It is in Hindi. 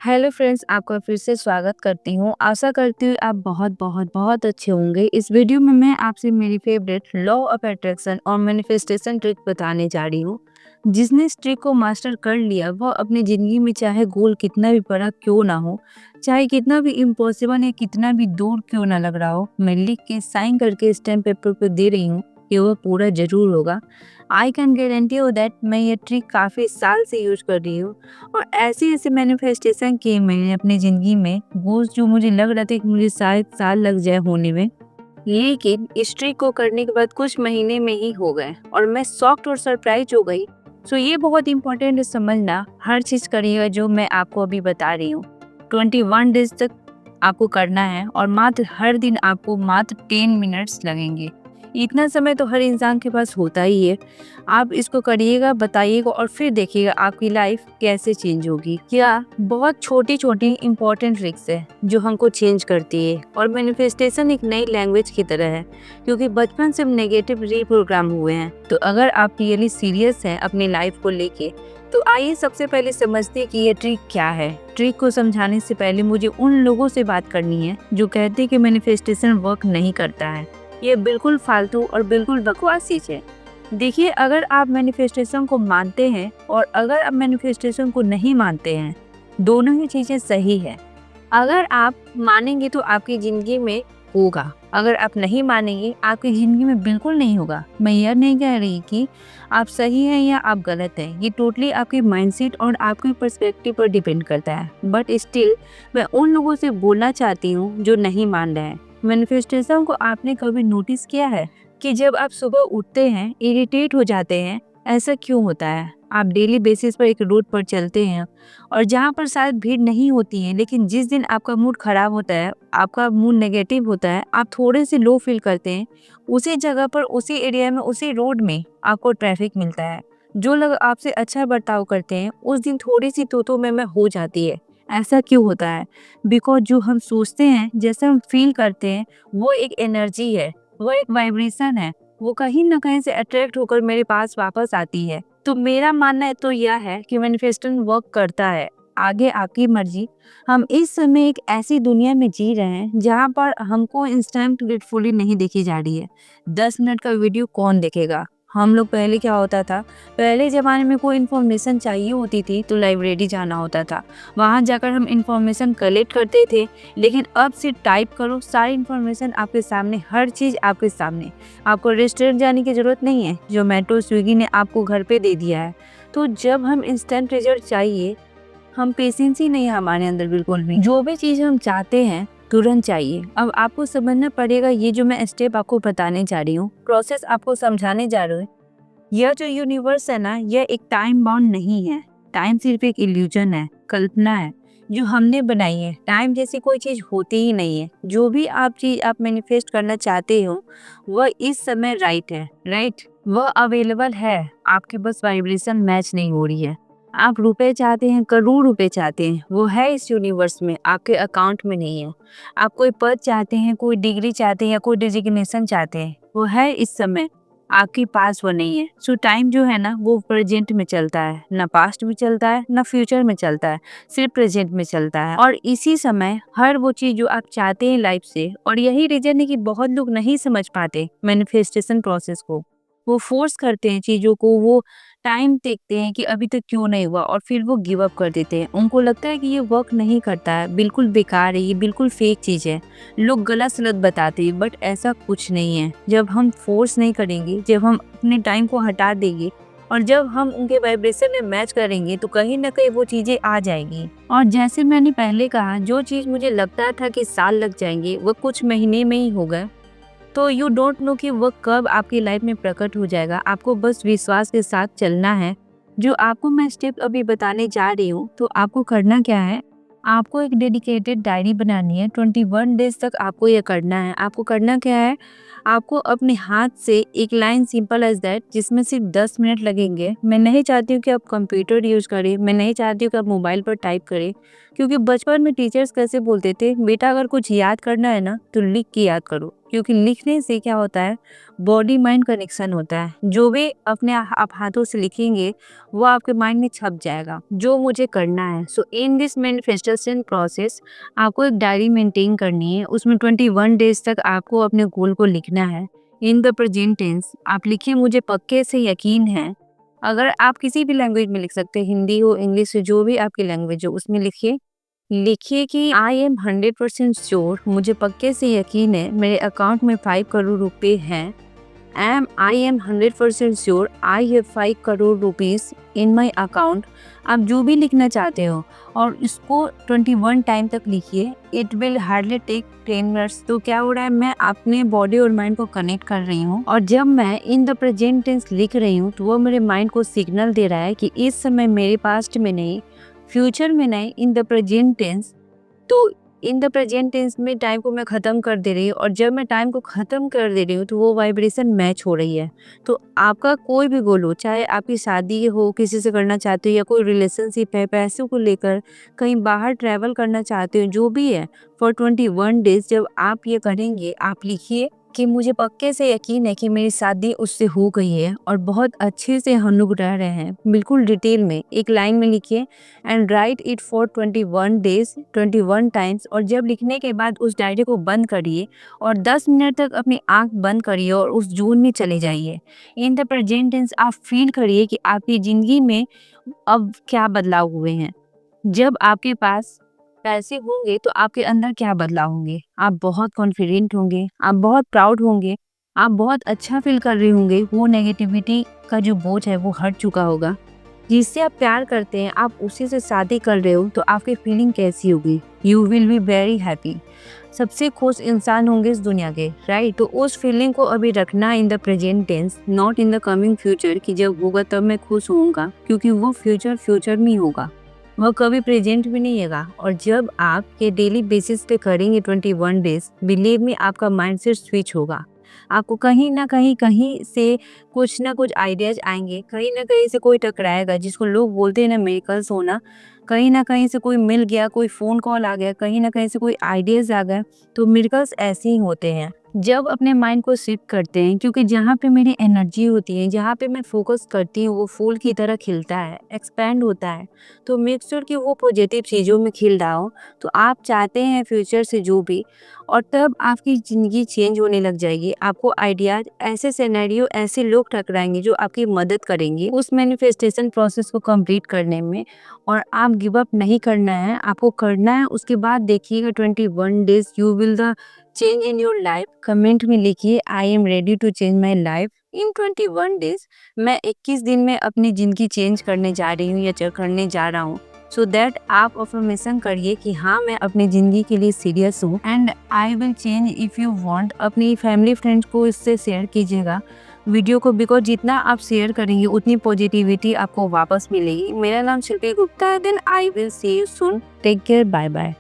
हेलो फ्रेंड्स, आपका फिर से स्वागत करती हूँ। आशा करती हूँ आप बहुत बहुत बहुत अच्छे होंगे। इस वीडियो में मैं आपसे मेरी फेवरेट लॉ ऑफ अट्रैक्शन और मैनिफेस्टेशन ट्रिक बताने जा रही हूँ। जिसने इस ट्रिक को मास्टर कर लिया वह अपनी ज़िंदगी में चाहे गोल कितना भी बड़ा क्यों ना हो, चाहे कितना भी इम्पॉसिबल या कितना भी दूर क्यों ना लग रहा हो, मैं लिख के साइन करके स्टैम्प पेपर पर दे रही हूँ कि वह पूरा ज़रूर होगा। I can guarantee you that मैं ये ट्रिक काफ़ी साल से यूज कर रही हूँ और ऐसे ऐसे मैनिफेस्टेशन किए मैंने अपनी ज़िंदगी में वो जो मुझे लग रहा था कि मुझे शायद साल लग जाए होने में, लेकिन इस ट्रिक को करने के बाद कुछ महीने में ही हो गए और मैं शॉक्ड और सरप्राइज हो गई। सो ये बहुत इंपॉर्टेंट है समझना, हर चीज़ करिएगा जो मैं आपको अभी बता रही हूँ। 21 डेज तक आपको करना है और मात्र हर दिन आपको मात्र 10 मिनट्स लगेंगे। इतना समय तो हर इंसान के पास होता ही है। आप इसको करिएगा, बताइएगा और फिर देखिएगा आपकी लाइफ कैसे चेंज होगी। क्या बहुत छोटी छोटी इंपॉर्टेंट ट्रिक्स है जो हमको चेंज करती है और मैनिफेस्टेशन एक नई लैंग्वेज की तरह है, क्योंकि बचपन से हम नेगेटिव रीप्रोग्राम हुए हैं। तो अगर आप रियली सीरियस हैं अपनी लाइफ को लेके, तो आइए सबसे पहले समझते हैं कि ये ट्रिक क्या है। ट्रिक को समझाने से पहले मुझे उन लोगों से बात करनी है जो कहते हैं कि मैनिफेस्टेशन वर्क नहीं करता है। ये बिल्कुल फालतू और बिल्कुल बकवास चीज है। देखिए, अगर आप मैनिफेस्टेशन को मानते हैं और अगर आप मैनिफेस्टेशन को नहीं मानते हैं, दोनों ही चीजें सही है। अगर आप मानेंगे तो आपकी ज़िंदगी में होगा, अगर आप नहीं मानेंगे आपकी ज़िंदगी में बिल्कुल नहीं होगा। मैं यह नहीं कह रही कि आप सही हैं या आप गलत हैं, ये टोटली आपके माइंडसेट और आपके पर्सपेक्टिव पर डिपेंड करता है। बट स्टिल मैं उन लोगों से बोलना चाहती हूँ जो नहीं मान रहे हैं। मैनिफेस्टेशन को आपने कभी नोटिस किया है कि जब आप सुबह उठते हैं इरिटेट हो जाते हैं? ऐसा क्यों होता है? आप डेली बेसिस पर एक रूट पर चलते हैं और जहाँ पर शायद भीड़ नहीं होती है, लेकिन जिस दिन आपका मूड खराब होता है, आपका मूड नेगेटिव होता है, आप थोड़े से लो फील करते हैं, उसी जगह पर, उसी एरिया में, उसी रोड में आपको ट्रैफिक मिलता है। जो लोग आपसे अच्छा बर्ताव करते हैं उस दिन थोड़ी सी तो में हो जाती है। ऐसा क्यों होता है? बिकॉज जो हम सोचते हैं, जैसे हम फील करते हैं, वो एक एनर्जी है, वो एक वाइब्रेशन है, वो कहीं ना कहीं से अट्रैक्ट होकर मेरे पास वापस आती है। तो मेरा मानना है तो यह है कि मैनिफेस्टेशन वर्क करता है। आगे आपकी मर्जी। हम इस समय एक ऐसी दुनिया में जी रहे हैं जहाँ पर हमको इंस्टेंट ग्रेटफुली नहीं देखी जा रही है। 10 मिनट का वीडियो कौन देखेगा? हम लोग पहले क्या होता था, पहले ज़माने में कोई इन्फॉर्मेशन चाहिए होती थी तो लाइब्रेरी जाना होता था, वहाँ जाकर हम इन्फॉर्मेशन कलेक्ट करते थे। लेकिन अब सिर्फ टाइप करो, सारी इन्फॉर्मेशन आपके सामने, हर चीज़ आपके सामने। आपको रेस्टोरेंट जाने की ज़रूरत नहीं है, जोमेटो स्विगी ने आपको घर पे दे दिया है। तो जब हम इंस्टेंट रिजल्ट चाहिए, हम पेशेंस ही नहीं है हमारे अंदर बिल्कुल भी। जो भी चीज़ हम चाहते हैं तुरंत चाहिए। अब आपको समझना पड़ेगा, ये जो मैं स्टेप आपको बताने जा रही हूँ, प्रोसेस आपको समझाने जा रही हूँ, यह जो यूनिवर्स है ना, यह एक टाइम बाउंड नहीं है। टाइम सिर्फ एक इल्यूजन है, कल्पना है जो हमने बनाई है। टाइम जैसी कोई चीज़ होती ही नहीं है। जो भी चीज़ आप मैनिफेस्ट करना चाहते हो वह इस समय राइट है, राइट, वह अवेलेबल है। आपके बस वाइब्रेशन मैच नहीं हो रही है। आप रुपए चाहते हैं, करोड़ रुपए चाहते हैं, वो है इस यूनिवर्स में, आपके अकाउंट में नहीं है। आप कोई पद चाहते हैं, कोई डिग्री चाहते हैं या कोई डिजिग्नेशन चाहते हैं, वो है इस समय, आपके पास वो नहीं है। सो टाइम जो है ना, वो प्रेजेंट में चलता है, ना पास्ट में चलता है ना फ्यूचर में चलता है, सिर्फ प्रेजेंट में चलता है। और इसी समय हर वो चीज़ जो आप चाहते हैं लाइफ से, और यही रीजन है कि बहुत लोग नहीं समझ पाते मैनिफेस्टेशन प्रोसेस को। वो फोर्स करते हैं चीज़ों को, वो टाइम देखते हैं कि अभी तक क्यों नहीं हुआ और फिर वो गिव अप कर देते हैं। उनको लगता है कि ये वर्क नहीं करता है, बिल्कुल बेकार है, ये बिल्कुल फेक चीज़ है। लोग गलत सलत बताते हैं, बट ऐसा कुछ नहीं है। जब हम फोर्स नहीं करेंगे, जब हम अपने टाइम को हटा देंगे और जब हम उनके वाइब्रेशन में मैच करेंगे, तो कहीं ना कहीं वो चीज़ें आ जाएंगी। और जैसे मैंने पहले कहा, जो चीज़ मुझे लगता था कि साल लग जाएंगे, वो कुछ महीने में ही हो गए। तो यू डोंट नो कि वो कब आपकी लाइफ में प्रकट हो जाएगा। आपको बस विश्वास के साथ चलना है। जो आपको मैं स्टेप अभी बताने जा रही हूँ, तो आपको करना क्या है, आपको एक डेडिकेटेड डायरी बनानी है। 21 डेज तक आपको ये करना है। आपको करना क्या है, आपको अपने हाथ से एक लाइन सिंपल एज दैट, जिसमें सिर्फ 10 मिनट लगेंगे। मैं नहीं चाहती हूँ कि आप कंप्यूटर यूज़ करें, मैं नहीं चाहती हूँ कि आप मोबाइल पर टाइप करें, क्योंकि बचपन में टीचर्स कैसे बोलते थे, बेटा अगर कुछ याद करना है ना तो लिख के याद करो, क्योंकि लिखने से क्या होता है, बॉडी माइंड कनेक्शन होता है। जो भी अपने आप हाथों से लिखेंगे वो आपके माइंड में छप जाएगा, जो मुझे करना है। सो इन दिस मैनिफेस्टेशन प्रोसेस आपको एक डायरी मेंटेन करनी है। उसमें 21 डेज तक आपको अपने गोल को लिखना है इन द प्रेजेंट टेंस। आप लिखिए, मुझे पक्के से यकीन है। अगर आप किसी भी लैंग्वेज में लिख सकते हैं, हिंदी हो, इंग्लिश हो, जो भी आपकी लैंग्वेज हो उसमें लिखिए। लिखिए कि आई एम 100% श्योर, मुझे पक्के से यकीन है मेरे अकाउंट में 5 करोड़ रुपए हैं। I am 100% sure I have 5 crore rupees in my account. आप जो भी लिखना चाहते हो और इसको 21 टाइम तक लिखिए। It will hardly take 10 minutes. तो क्या हो रहा है, मैं अपने बॉडी और माइंड को कनेक्ट कर रही हूँ, और जब मैं इन द प्रेजेंट टेंस लिख रही हूँ तो वो मेरे माइंड को सिग्नल दे रहा है कि इस समय मेरे पास्ट में नहीं, फ्यूचर में नहीं, इन द प्रेजेंट टेंस। तो इन द प्रेजेंट टेंस में टाइम को मैं ख़त्म कर दे रही हूँ, और जब मैं टाइम को ख़त्म कर दे रही हूँ तो वो वाइब्रेशन मैच हो रही है। तो आपका कोई भी गोल हो, चाहे आपकी शादी हो, किसी से करना चाहते हो, या कोई रिलेशनशिप है, पैसों को लेकर, कहीं बाहर ट्रैवल करना चाहते हो, जो भी है, फॉर 21 डेज जब आप ये करेंगे, आप लिखिए कि मुझे पक्के से यकीन है कि मेरी शादी उससे हो गई है और बहुत अच्छे से हम लोग रह रहे हैं। बिल्कुल डिटेल में एक लाइन में लिखिए and right it for 21 days 21 times. और जब लिखने के बाद उस डायरी को बंद करिए और 10 मिनट तक अपनी आंख बंद करिए और उस जोन में चले जाइए। इन द प्रेजेंट टेंस आप फील करिए कि आपकी ज़िंदगी में अब क्या बदलाव हुए हैं। जब आपके पास पैसे होंगे तो आपके अंदर क्या बदलाव होंगे, आप बहुत कॉन्फिडेंट होंगे, आप बहुत प्राउड होंगे, आप बहुत अच्छा फील कर रहे होंगे। वो नेगेटिविटी का जो बोझ है वो हट चुका होगा। जिससे आप प्यार करते हैं, आप उसी से शादी कर रहे हो, तो आपकी फीलिंग कैसी होगी? You will be very happy. सबसे खुश इंसान होंगे इस दुनिया के, राइट? तो उस फीलिंग को अभी रखना in the present tense, not in the coming future कि जब होगा तब मैं खुश होऊंगा, क्योंकि वो फ्यूचर फ्यूचर में ही होगा, वह कभी प्रेजेंट में नहीं होगा। और जब आप ये डेली बेसिस पे करेंगे 21 डेज, बिलीव में आपका माइंडसेट स्विच होगा। आपको कहीं ना कहीं से कुछ ना कुछ आइडियाज आएंगे, कहीं ना कहीं से कोई टकराएगा, जिसको लोग बोलते हैं ना मिरेकल्स होना। कहीं ना कहीं से कोई मिल गया, कोई फ़ोन कॉल आ गया, कहीं ना कहीं से कोई आइडियाज़ आ गए। तो मिरेकल्स ऐसे ही होते हैं जब अपने माइंड को शिफ्ट करते हैं, क्योंकि जहाँ पे मेरी एनर्जी होती है, जहाँ पे मैं फोकस करती हूँ, वो फूल की तरह खिलता है, एक्सपैंड होता है। तो मेक श्योर कि वो पॉजिटिव चीज़ों में खिल रहा हो। तो आप चाहते हैं फ्यूचर से जो भी, और तब आपकी ज़िंदगी चेंज होने लग जाएगी। आपको आइडियाज, ऐसे सिनेरियो, ऐसे लोग टकराएंगे जो आपकी मदद करेंगे उस मैनिफेस्टेशन प्रोसेस को कंप्लीट करने में। और आप गिव अप नहीं करना है, आपको करना है। उसके बाद देखिएगा 21 days you will the change in your life. Comment में लिखिए I am ready to change my life in 21 days. मैं 21 दिन में अपनी ज़िंदगी चेंज करने जा रही हूँ या करने जा रहा हूँ। सो दैट आप अफर्मेशन करिए कि हाँ, मैं अपनी ज़िंदगी के लिए सीरियस हूँ and I will change if you want. अपनी फैमिली फ्रेंड्स को इससे शेयर कीजिएगा वीडियो को, बिकॉज जितना आप शेयर करेंगे उतनी पॉजिटिविटी आपको वापस मिलेगी। मेरा नाम शिल्पी गुप्ता है। Then I will see you soon. Take care, bye bye.